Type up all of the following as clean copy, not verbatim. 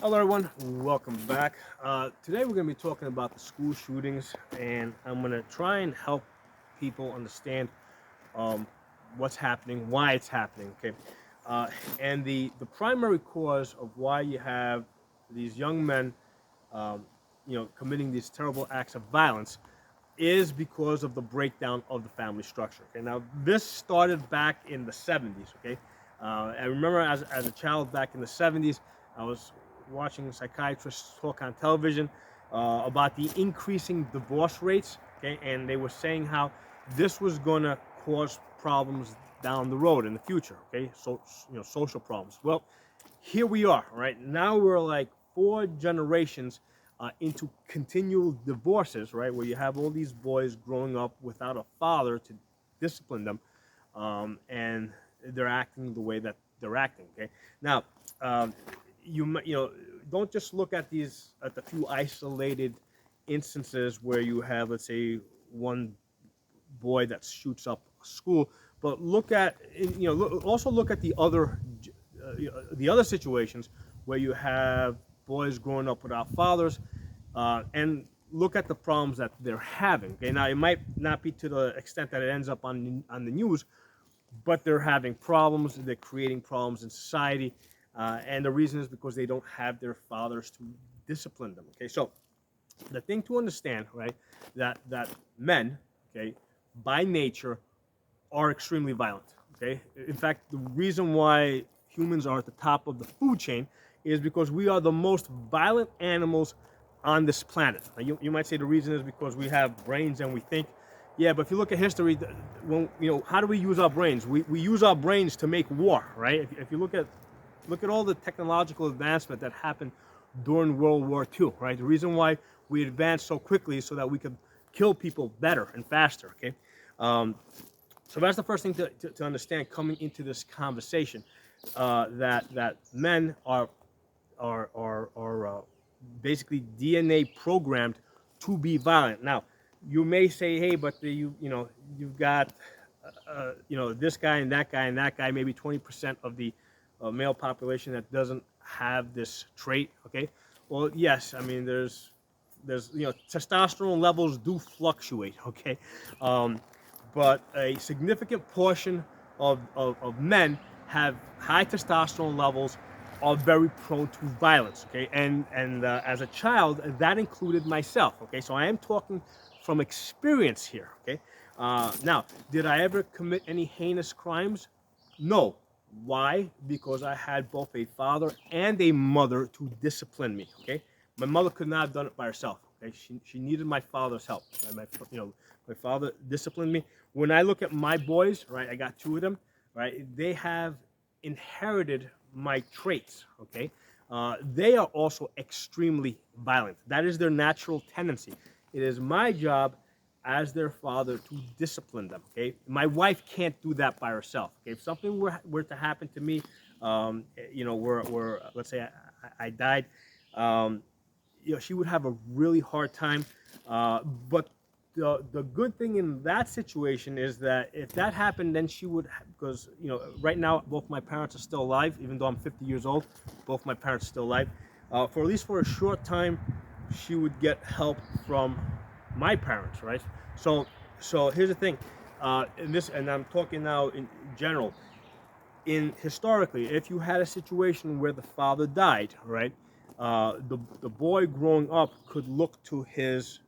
Hello, everyone. Welcome back. Today, we're going to be talking about the school shootings, and I'm going to try and help people understand um, what's happening, why it's happening. Okay, and the primary cause of why you have these young men, um, committing these terrible acts of violence, is because of the breakdown of the family structure. Okay, now this started back in the 70s. Okay, I remember as a child back in the 70s, I was watching psychiatrists talk on television about the increasing divorce rates. Okay, and they were saying how this was going to cause problems down the road in the future. Okay, so social problems. Well, here we are. Right now, we're like four generations into continual divorces, right? Where you have all these boys growing up without a father to discipline them, and they're acting the way that they're acting. Okay, now um, don't just look at the few isolated instances where you have, let's say, one boy that shoots up a school, but also look at the other situations where you have boys growing up without fathers, and look at the problems that they're having. Okay, now it might not be to the extent that it ends up on the news, but they're having problems. They're creating problems in society, and the reason is because they don't have their fathers to discipline them. Okay, so the thing to understand, right, that men, okay, by nature are extremely violent. Okay, in fact, the reason why humans are at the top of the food chain is because we are the most violent animals on this planet. Now, you might say the reason is because we have brains and we think. Yeah, but if you look at history, how do we use our brains? We use our brains to make war, right? If you look at all the technological advancement that happened during World War II, right? The reason why we advanced so quickly is so that we could kill people better and faster. Okay, um, so that's the first thing to understand coming into this conversation, that men are basically DNA programmed to be violent. Now, you may say, hey, but you've got this guy and that guy and that guy, maybe 20% of the male population that doesn't have this trait. Okay, well, yes, I mean there's testosterone levels do fluctuate. Okay, um, but a significant portion of men have high testosterone levels, are very prone to violence. Okay, and as a child, that included myself. Okay, so I am talking from experience here. Okay, now, did I ever commit any heinous crimes? No. Why? Because I had both a father and a mother to discipline me. Okay, my mother could not have done it by herself. Okay, she needed my father's help. My father disciplined me. When I look at my boys, right, I got two of them. Right, they have inherited my traits. Okay, they are also extremely violent. That is their natural tendency. It is my job as their father to discipline them. Okay, my wife can't do that by herself. Okay, if something were to happen to me, where let's say I died, um, she would have a really hard time. But the good thing in that situation is that if that happened, then she would, because right now both my parents are still alive, even though I'm 50 years old. Both my parents are still alive. For at least for a short time, she would get help from my parents, right? So here's the thing, and I'm talking now in general. In historically, if you had a situation where the father died, right, the boy growing up could look to his,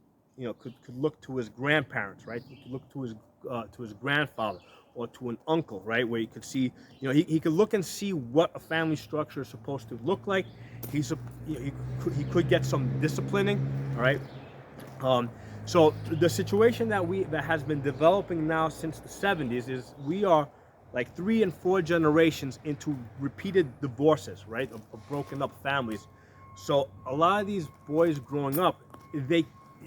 could look to his grandparents, right? He could look to his grandfather or to an uncle, right, where he could see, he could look and see what a family structure is supposed to look like. He's a, he could get some disciplining, all right. Um, so the situation that has been developing now since the 70s is we are like 3 and 4 generations into repeated divorces, right, of broken up families. So a lot of these boys growing up, they,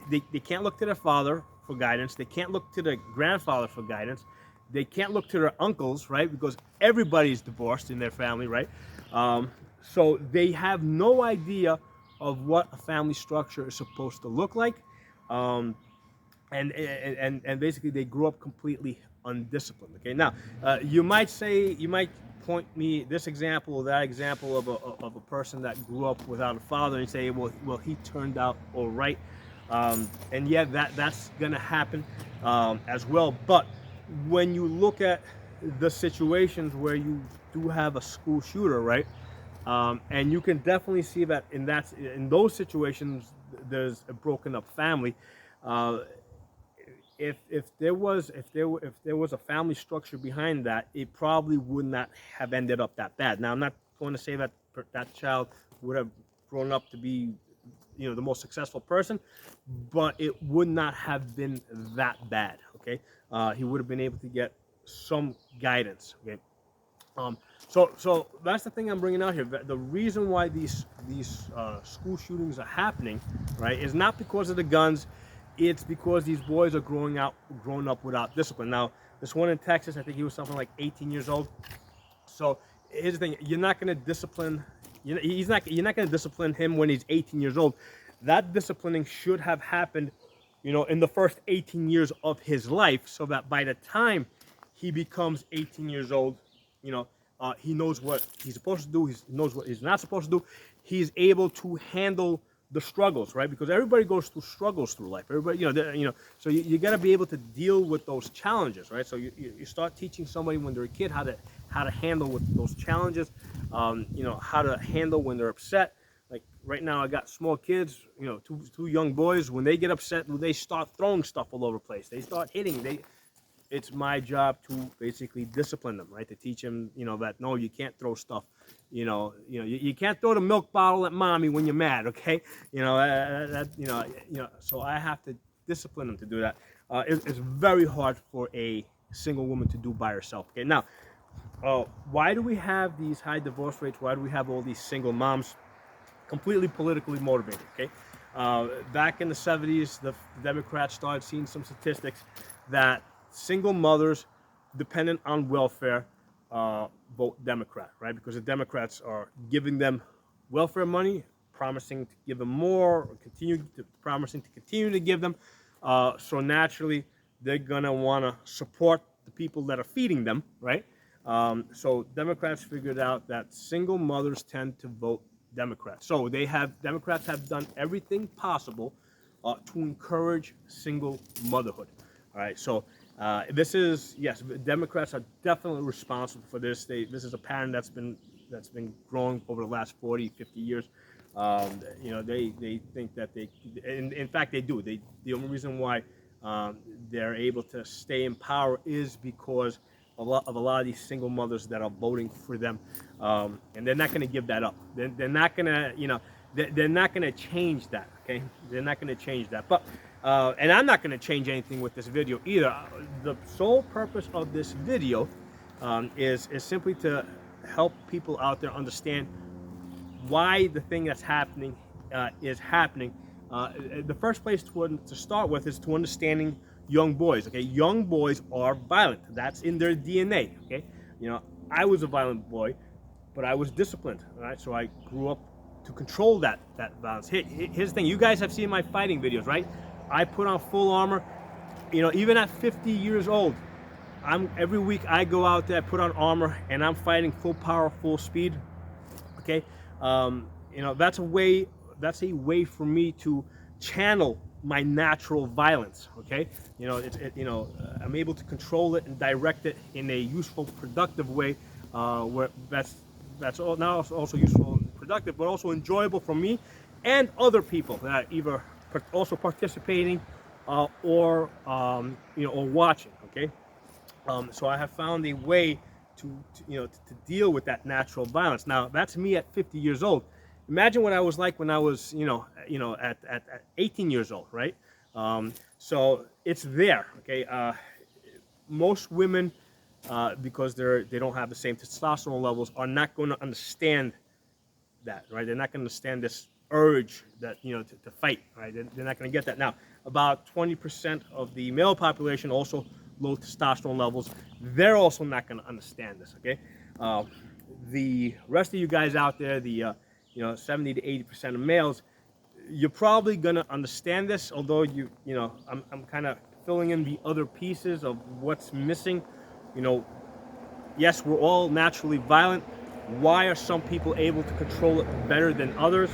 they can't look to their father for guidance. They can't look to their grandfather for guidance. They can't look to their uncles, right, because everybody's divorced in their family, right? So they have no idea of what a family structure is supposed to look like, um, and basically they grew up completely undisciplined. Okay, now you might point me this example or that example of a person that grew up without a father and say, well, he turned out all right. And yeah, that's gonna happen as well. But when you look at the situations where you do have a school shooter, right? And you can definitely see that in those situations, there's a broken up family. Uh, if there was a family structure behind that, it probably would not have ended up that bad. Now, I'm not going to say that that child would have grown up to be, the most successful person, but it would not have been that bad. Okay, he would have been able to get some guidance. Okay, so that's the thing I'm bringing out here. The reason why these school shootings are happening, right, is not because of the guns. It's because these boys are growing up without discipline. Now, this one in Texas, I think he was something like 18 years old. So here's the thing: you're not going to discipline. You're not going to discipline him when he's 18 years old. That disciplining should have happened, in the first 18 years of his life, so that by the time he becomes 18 years old, he knows what he's supposed to do. He knows what he's not supposed to do. He's able to handle the struggles, right? Because everybody goes through struggles through life. Everybody, so you got to be able to deal with those challenges, right? So you start teaching somebody when they're a kid how to handle with those challenges, how to handle when they're upset. Like right now, I got small kids, two young boys. When they get upset, they start throwing stuff all over the place. They start hitting. It's my job to basically discipline them, right? To teach them, that no, you can't throw stuff. You can't throw the milk bottle at mommy when you're mad, okay? So I have to discipline them to do that. It's very hard for a single woman to do by herself. Okay, now, why do we have these high divorce rates? Why do we have all these single moms? Completely politically motivated. Okay, back in the 70s, the Democrats started seeing some statistics that single mothers dependent on welfare vote Democrat, right? Because the Democrats are giving them welfare money, promising to give them more, or promising to continue to give them. So naturally, they're gonna want to support the people that are feeding them, right? So Democrats figured out that single mothers tend to vote Democrats. So Democrats have done everything possible to encourage single motherhood. All right, so yes, Democrats are definitely responsible for this. This is a pattern that's been growing over the last 40, 50 years. They think that in fact, they do. The only reason why they're able to stay in power is because a lot of these single mothers that are voting for them, and they're not going to give that up. They're not going to, they're not going to change that. Okay, they're not going to change that. But and I'm not going to change anything with this video either. The sole purpose of this video is simply to help people out there understand why the thing that's happening is happening. The first place to start with is to understanding young boys. Okay, young boys are violent. That's in their DNA. Okay, I was a violent boy, but I was disciplined. All right, so I grew up to control that violence. Here's the thing: you guys have seen my fighting videos, right? I put on full armor. Even at 50 years old, every week I go out there, I put on armor, and I'm fighting full power, full speed. Okay, that's a way for me to channel my natural violence. Okay, I'm able to control it and direct it in a useful, productive way, where that's not also useful and productive, but also enjoyable for me and other people that either also participating or watching. Okay, so I have found a way to deal with that natural violence. Now that's me at 50 years old. Imagine what I was like when I was at 18 years old, right? So it's there. Okay, most women, because they don't have the same testosterone levels, are not going to understand that, right? They're not going to understand this urge that to fight, right? They're not going to get that. Now, about 20% of the male population also low testosterone levels. They're also not going to understand this. Okay, the rest of you guys out there, the 70 to 80% of males, you're probably going to understand this. Although I'm kind of filling in the other pieces of what's missing. yes, we're all naturally violent. Why are some people able to control it better than others?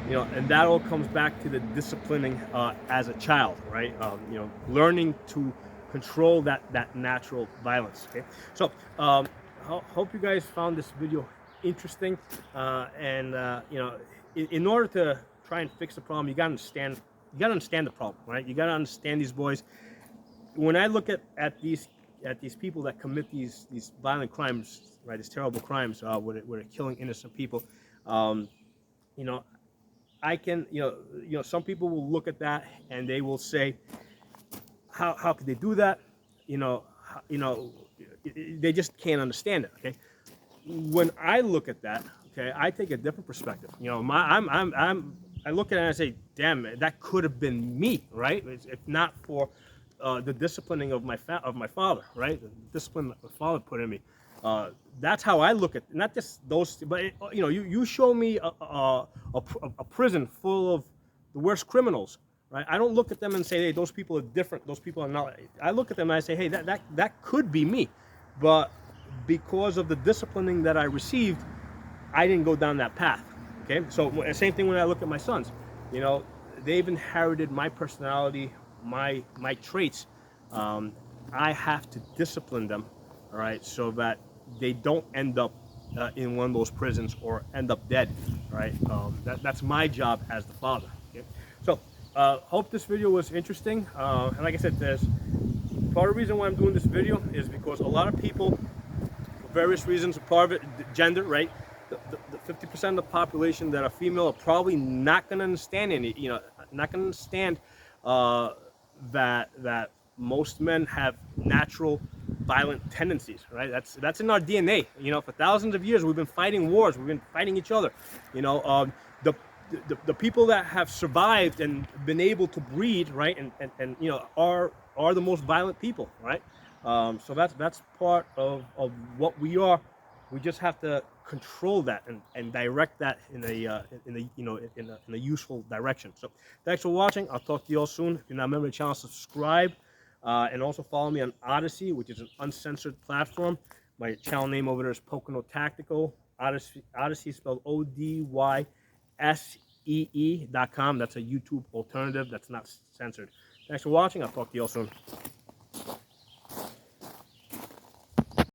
You know, and that all comes back to the disciplining as a child, right? You know, learning to control that natural violence. Okay, so hope you guys found this video interesting, and you know, in order to try and fix the problem, you gotta understand the problem, right? You gotta understand these boys. When I look at these people that commit these violent crimes, right, these terrible crimes, where they're killing innocent people, you know, I can, you know, some people will look at that and they will say, how could they do that? You know, they just can't understand it. Okay, when I look at that, okay, I take a different perspective. You know, I look at it and I say, damn, that could have been me, right? If not for the disciplining of my father, right? The discipline that my father put in me. That's how I look at it. Not just those, but you know, you show me a prison full of the worst criminals, right? I don't look at them and say, hey, those people are different. Those people are not. I look at them and I say, hey, that could be me, but because of the disciplining that I received, I didn't go down that path. Okay, so same thing when I look at my sons. You know, they've inherited my personality, my traits. I have to discipline them, all right, so that they don't end up in one of those prisons or end up dead, right? That's my job as the father. Okay? So hope this video was interesting. And like I said, there's part of the reason why I'm doing this video is because a lot of people, for various reasons, part of it, gender, right? The 50% of the population that are female are probably not going to understand not going to understand that most men have natural violent tendencies, right? That's in our DNA. You know, for thousands of years we've been fighting wars, we've been fighting each other. You know, the people that have survived and been able to breed, right, and you know, are the most violent people, right? So that's part of what we are. We just have to control that and direct that in a useful direction. So thanks for watching. I'll talk to you all soon. If you're not a member of the channel, subscribe, and also follow me on Odysee, which is an uncensored platform. My channel name over there is Pocono Tactical. Odysee spelled ODYSEE.com. That's a YouTube alternative that's not censored. Thanks for watching. I'll talk to you all soon.